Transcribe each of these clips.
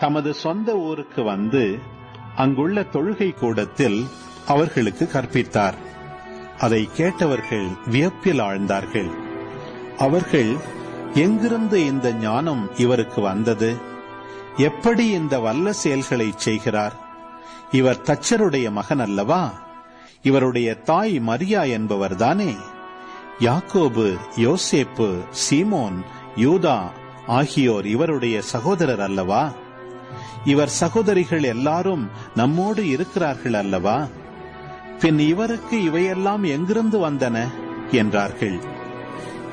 தமது சொந்த ஊருக்கு வந்து அங்குள்ள தொழுகை கூடத்தில் அவர்களுக்கு கற்பித்தார். அதை கேட்டவர்கள் வியப்பில் ஆழ்ந்தார்கள். அவர்கள், எங்கிருந்து இந்த ஞானம் இவருக்கு வந்தது? எப்படி இந்த வல்ல செயல்களை செய்கிறார்? இவர் தச்சருடைய மகன் அல்லவா? இவருடைய தாய் மரியா என்பவர்தானே? யாக்கோபு, யோசேப்பு, சீமோன், யூதா ஆகியோர் இவருடைய சகோதரர் அல்லவா? இவர் சகோதரிகள் எல்லாரும் நம்மோடு இருக்கிறார்கள் அல்லவா? பின் இவருக்கு இவையெல்லாம் எங்கிருந்து வந்தன என்றார்கள்.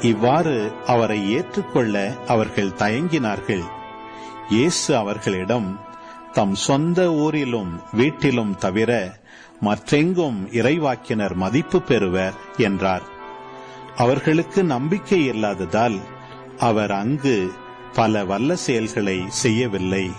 இவ்வாறு அவரை ஏற்றுக்கொள்ள அவர்கள் தயங்கினார்கள். இயேசு அவர்களிடம், தம் சொந்த ஊரிலும் வீட்டிலும் தவிர மற்றெங்கும் இறைவாக்கினர் மதிப்பு பெறுவர் என்றார். அவர்களுக்கு நம்பிக்கை இல்லாததால் அவர் அங்கு பல வல்ல செயல்களை செய்யவில்லை.